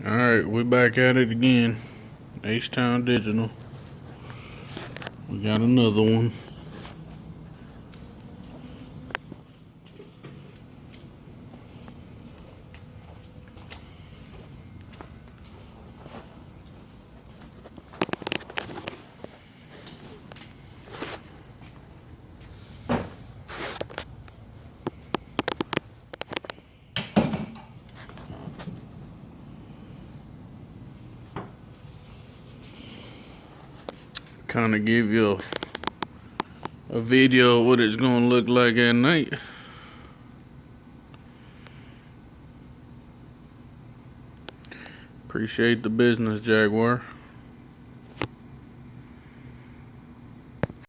Alright, we're back at it again. H-Town Digital. We got another one. Kind of give you a video of what it's gonna look like at night. Appreciate the business, Jaguar.